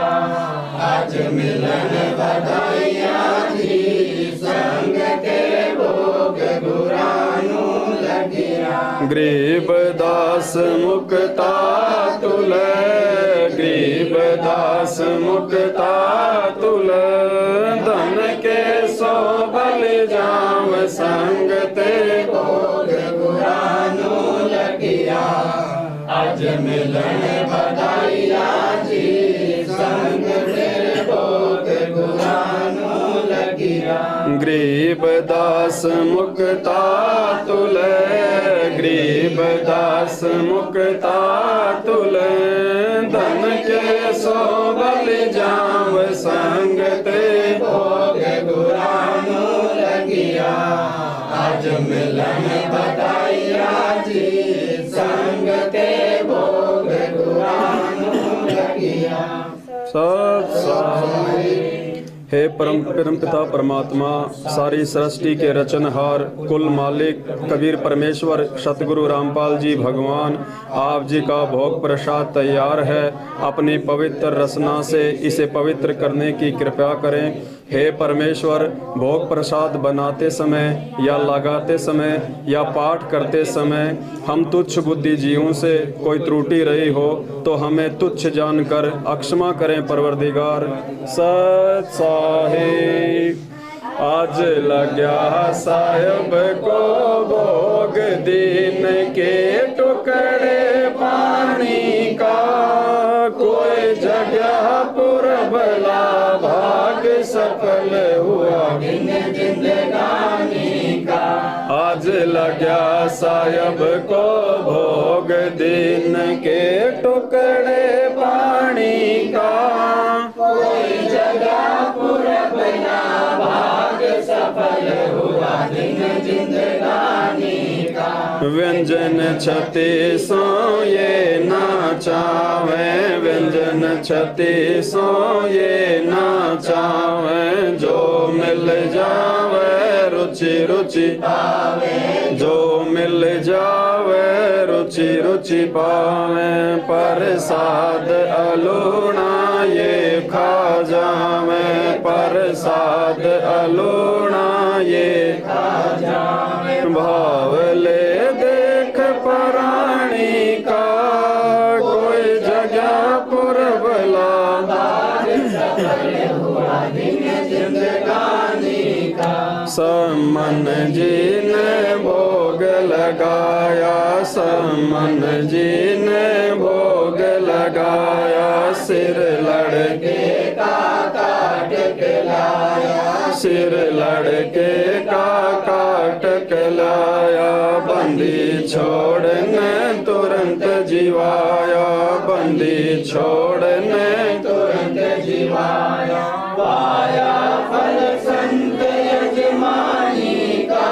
आज मिलन बधाइयाँ जी संग ते भोग गुरानो लगिया। गरीब दास मुक्ता तुल, गरीब दास मुक्ता तुल, धन के सो बल जाम संग ते भोग गुरानो लगिया। आज मिलन बधाइयाँ जी संग ते भोग गुरानो लगिया। गरीब दास मुक्ता तुल, गरीब दास मुक्ता तुल, धन के सो बल जाम संग ते भोग गुरानो लगिया। आज मिलन बधाइयाँ जी संग ते भोग गुरानो लगिया। सत साई। हे परम पिता परमात्मा, सारी सृष्टि के रचनहार, कुल मालिक, कबीर परमेश्वर सतगुरु रामपाल जी भगवान, आप जी का भोग प्रसाद तैयार है। अपनी पवित्र रसना से इसे पवित्र करने की कृपा करें। हे परमेश्वर, भोग प्रसाद बनाते समय या लगाते समय या पाठ करते समय हम तुच्छ बुद्धि जीवों से कोई त्रुटि रही हो तो हमें तुच्छ जानकर अक्षमा करें परवरदिगार। सत साहिब। आज लग्या साहिब को भोग दिन के टुकड़े पानी का, कोई जगह पुरबला भाग सफल हुआ दिन जिंदगानी का। आज लग्या साहिब को भोग दिन के टुकड़े पानी का, कोई जगह पुरबला भाग सफल हुआ दिन जिंदगानी का। व्यंजन 36 ये नाचावे, व्यंजन 36 ये नाचावे, जो मिल जावे रुचि रुचि पावे, जो मिल जावे रुचि रुचि पावे। प्रसाद अलूणा ये खा जावे, प्रसाद अलूणा ये खा जावे। भाव ले देख प्राणी का, कोई जगह पुरबला हुआ दिन जिंदगानी का। समन जी ने भोग लगाया, समन जी ने भोग लगाया, सिर लड़के का काट के लाया, सिर लड़के का काट के लाया, बंदी छोड़ने तुरंत जीवाया, बंदी छोड़ने तुरंत जीवाया, पाया फल संत यजमानी का,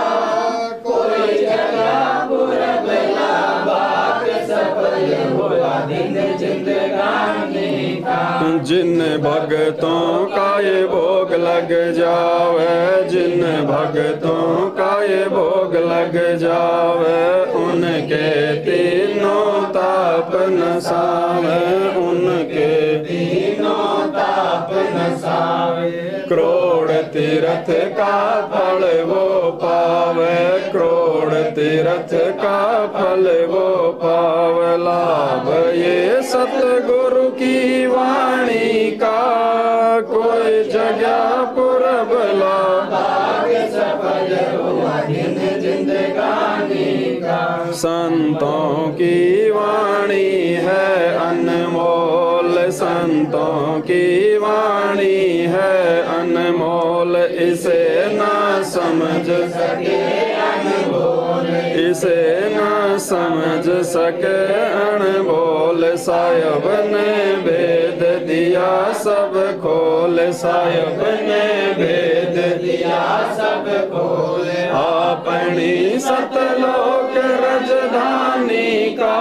कोई जगह पुरबला बात सफल हुआ दिन जिंदगानी का। जिन भक्तों का ये भोग लग जावे, जिन भक्तों का ये भोग लग जावे, उनके तीनों ताप नसावे, उनके तीनों ताप नसावे, करोड़ तीर्थ का फल वो पावे, करोड़ तीर्थ का फल वो पावे, लाभ ये सतगुरु की वाणी का, कोई जगह पुरबला भाग्य सफल हुआ दिन जिंदगानी का। संतों की वाणी है अनमोल, संतों की वाणी है अनमोल, इसे ना समझ सके अनमोल, इसे ना समझ सके अनमोल, साहिब ने भेद दिया सब खोल, साहिब ने भेद दिया सब खोल, अपनी सतलोक राजधानी का,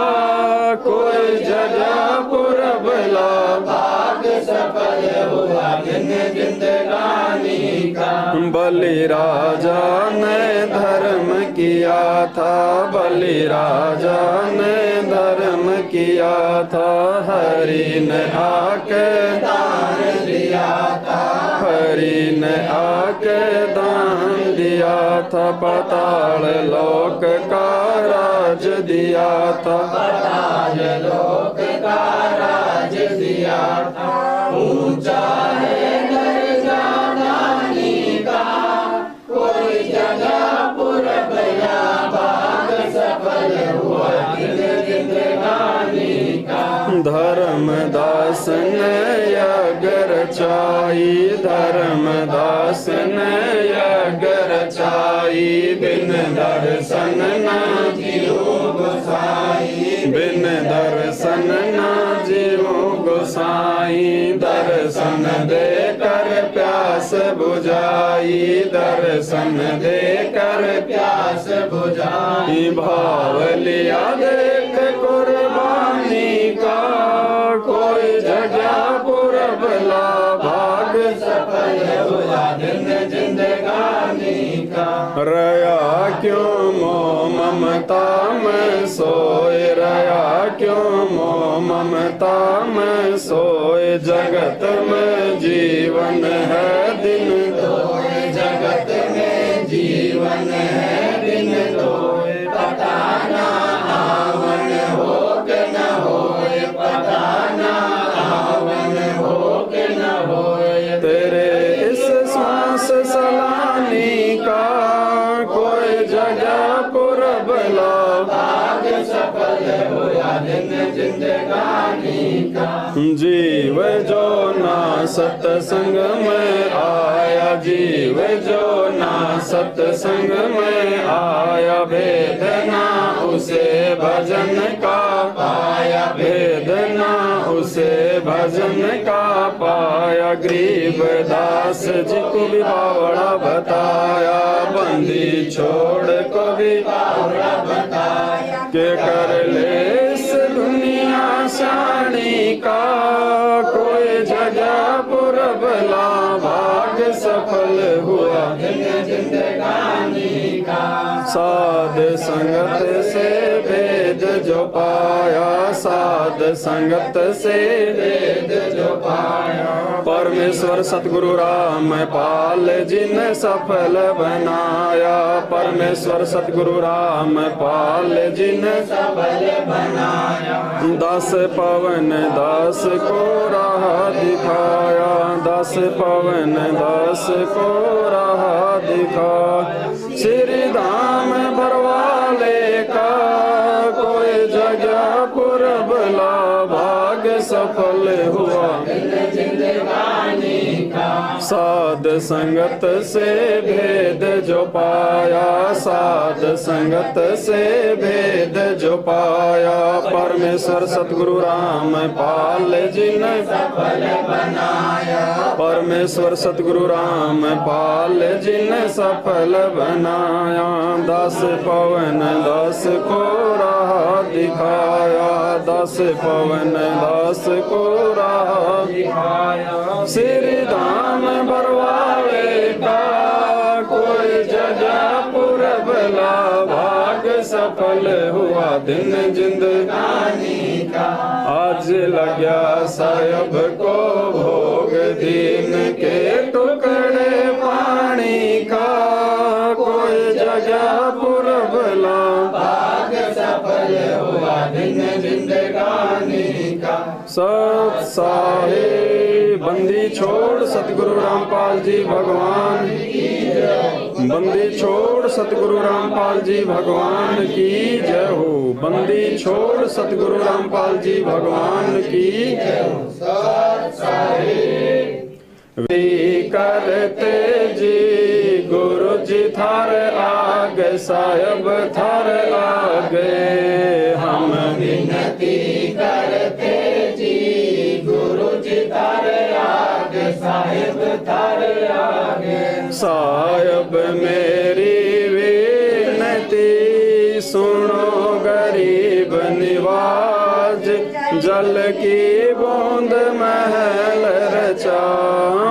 कोई जगह पुरबला भाग सफल हुआ दिन जिंदगानी का। बलि राजा ने धर्म किया था, बलि राजा ने धर्म किया था, हरि ने आके दान दिया था, हरि ने आके दान दिया था, पाताल लोक का राज दिया था, पाताल लोक का राज दिया था, ऊंचा है दर्जा दानी का, कोई जगह पुरबला भाग सफल हुआ दिन जिंदगानी का। धर्मदास ने यज्ञ रचाई, धर्मदास ने यज्ञ रचाई, बिन दर्शन ना जीव गोसाई, बिन दर्शन ना जीव गोसाई, दर्शन दे कर प्यास बुझाई, दर्शन दे कर प्यास बुझाई, भाव लिया देख कुर्बानी का, कोई जगह पुरबला भाग सफल हुआ दिन जिंदगानी का। रया क्यों मोह ममता में सोए, रया क्यों मोह ममता में सोए, जगत में जीवन है दिन दोए, जगत में जीवन है दिन दोए, पता ना आवन हो के न होए, पता ना आवन हो के न होए, तेरे इस श्वास सलानी का, कोई जगह पुरबला भाग सफल हुआ दिन जिंदगानी का। जीव जो ना सत्संग में आया, जीव जो ना सत्संग में आया, भेद ना उसे भजन का पाया, भेद ना उसे भजन का पाया, गरीब दास जी को भी बावड़ा बताया, बंदी छोड़ को भी बावड़ा बताया, के कर ले इस दुनिया शानी का, कोई जगह पुरबला भाग सफल हुआ दिन जिंदगानी का। साध संगत से भेद जो पाया, साध संगत से भेद जो पाया, परमेश्वर सतगुरु राम पाल जी ने सफल बनाया, परमेश्वर सतगुरु राम पाल जी ने सफल बनाया, दास पवन दास को राह दिखाया, दास पवन दास को राह दिखा, श्री धाम बरवाले जगया पुरबला भाग सफल हुआ जिंदगानी का। साध संगत से भेद जो पाया, साध संगत से भेद जो पाया, परमेश्वर सतगुरु राम पाल जी ने सफल बनाया, परमेश्वर सतगुरु राम पाल जी ने सफल बनाया। दास पवन दास को राह दिखाया, दास पवन दास को राह दिखाया। श्री धाम बरवावे का कोई जगह पुरबला भाग सफल हुआ दिन जिंदगानी का। आज लग्या साहब को भोग दीन के टुकड़े पानी का, कोई जगह पुरबला भाग सफल हुआ दिन जिंदगानी का। सत साहे बंदी छोड़ सतगुरु रामपाल जी भगवान की जय, बंदी छोड़ सतगुरु रामपाल जी भगवान की जय हो, बंदी छोड़ सतगुरु रामपाल जी भगवान की जय हो। सत साहे वे करते जी गुरु जी थार आगे, साहब थार आगे हम विनती करते जी गुरु जी तारे आगे, साहिब तारे आगे। साहब मेरी विनती सुनो गरीब निवाज, जल की बूंद महल रचा,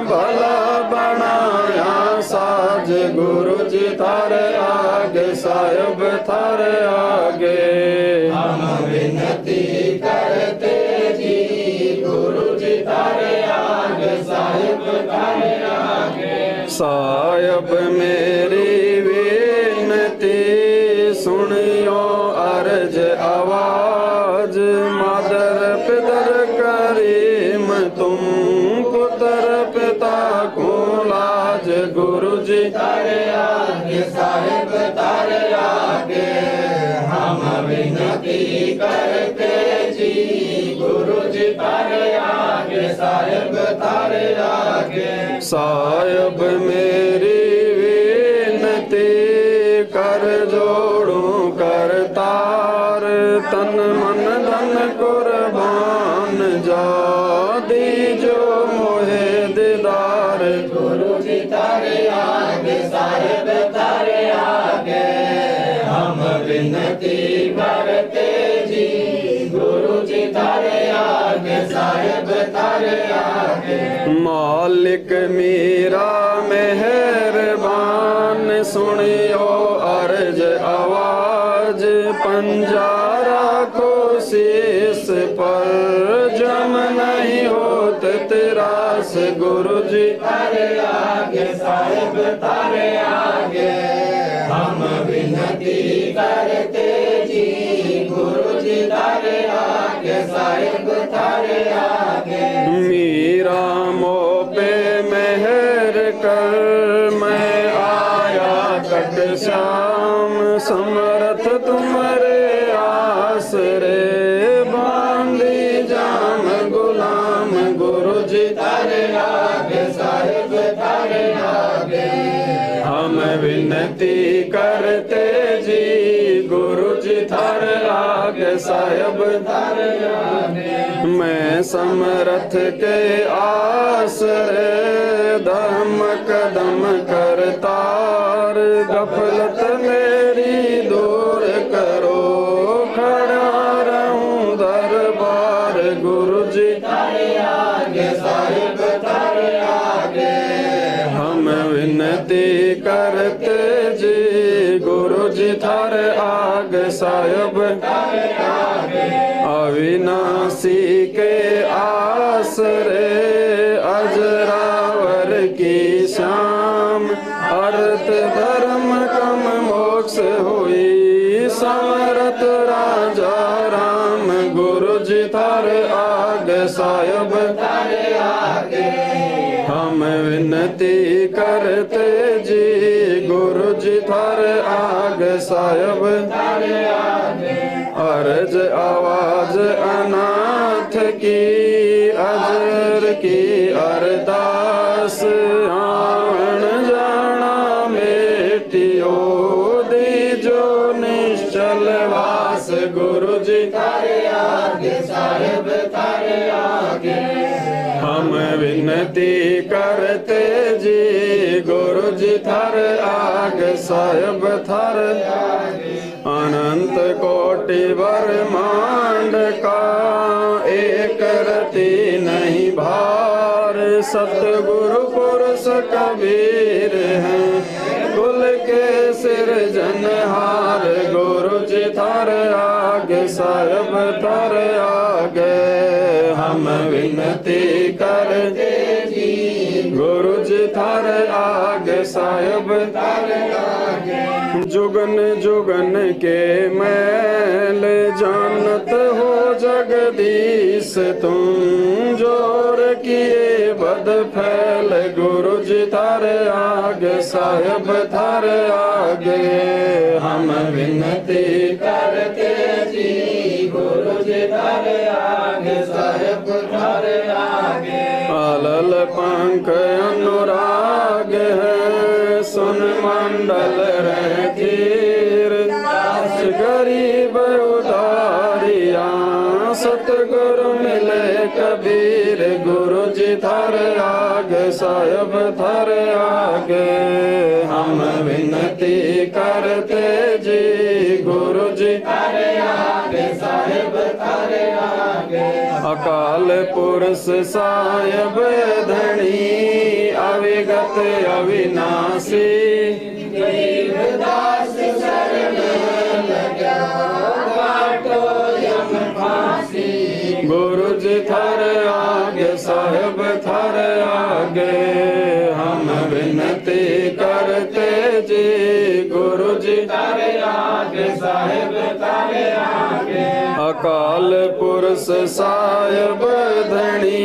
भला बनाया साज गुरु जी थारे आगे, साहब थारे आगे हम विनती करते जी गुरु जी तारे आगे, साहिब तारे आगे। साहब मेरी विनती सुनियो अर्ज आवाज, मादर पितर करीम तुम, पुत्र पिता को लाज, गुरु जी तारे आगे, साहिब तारे आगे। हम विनती करते जी गुरु जी तारे आगे, साहिब तारे आगे। साहब मेरी विनती कर जोड़ू कर तार, तन मन धन कुर्बान जा, दीजो मोहे दीदार, गुरु जी तारे आगे, साहिब तारे आगे। हम विनती करते जी गुरु जी तारे आगे, साहिब तारे आगे। मालिक मेरा मेहरबान सुनियो अर्ज आवाज, पंजारा को शीस पर जम नहीं होत तिरास, गुरु जी तारे आगे, साहिब तारे आगे। हम विनती करते जी गुरु जी तारे आगे, साहिब तारे आगे। मीरा मो पे मेहर कर, मैं आया कट श्याम, समरथ तुम्हारे आसरे, बांधी जाम गुलाम, गुरु जी तारे आगे, साहिब तारे आगे। हम विनती करते जी गुरु जी थार आगे, साहब तारे आगे। मैं समरथ के आसरे, दम कदम करतार, गफलत मेरी दूर करो, खड़ा रहूं दरबार, गुरु जी तारे आगे, साहिब तारे आगे। हम विनती करते जी गुरु जी थार आगे, साहब तारे आगे। अविनाशी के आसरे, अजरावर की श्याम, अर्थ धर्म कम मोक्ष हुई, समरथ राजा राम, गुरु जी थार आगे, साहब तारे आगे। हम विनती करते जी गुरु जी थार आगे, साहब तारे आगे। अर्ज आवाज अनाथ की अजर की अरदास आण जाना मेटियो दीजो निश्चल वास गुरु जी तारे आगे साहेब तारे आगे हम विनती करते जी गुरु जी थर आग साहेब थर अनंत कोटि ब्रह्मांड का एक रति नहीं भार सतगुरु पुरुष कबीर हैं कुल के सिरजनहार गुरु जी थर आगे साहेब थर आगे हम विनती करते जी गुरु जी थर आगे साहेब थर आगे जुगन जुगन के मैल जानत हो जगदीश तुम जोर किए बद फैल गुरु जी थर आगे साहेब थर आगे हम विनती करते जी गुरु जी थर आगे साहेब थर आगे अलल पंख अनुराग है सुन मंडल रखीर दास गरीब उदारिया सतगुरु मिले कबीर गुरु जी थर आगे साहेब थर आगे हम विनती करते जी गुरु जी थर आगे साहेब थर आगे अकाल पुरुष साहेब धनी अविगत अविनाशी दास शरण लगा काटो यम फांसी गुरु जी थर आगे साहेब थर आगे हम विनती करते जी गुरु जी तारे आगे साहेब तारे आगे अकाल पुरुष साहेब धनी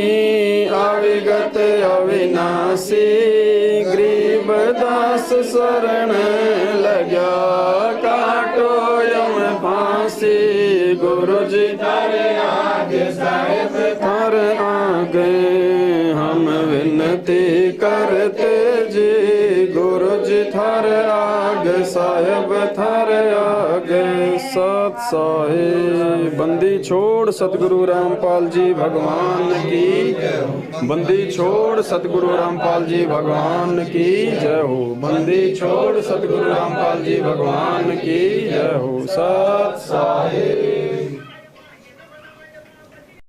अविगत अविनाशी गरीब दास शरण लगा काटो यम फांसी गुरु जी तारे आगे साहेब थर आगे हम विनती करते जी गुरु जी थर आगे साहेब थर आगे सत साहेब बंदी छोड़ सतगुरु रामपाल जी भगवान की बंदी छोड़ सतगुरु रामपाल जी भगवान की जय हो बंदी छोड़ सतगुरु रामपाल जी भगवान की जय हो सत साहेब।